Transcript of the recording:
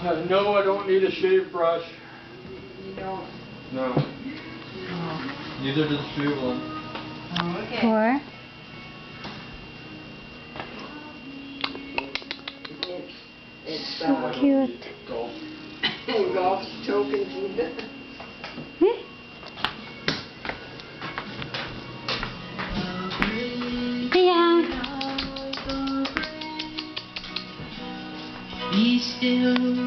No, I don't need a shave brush. You don't? No. Oh. Neither does the shoe one. Oh, okay. Four. It's So cute. Golf. Golf's choking food. Hmm? Yeah. Be still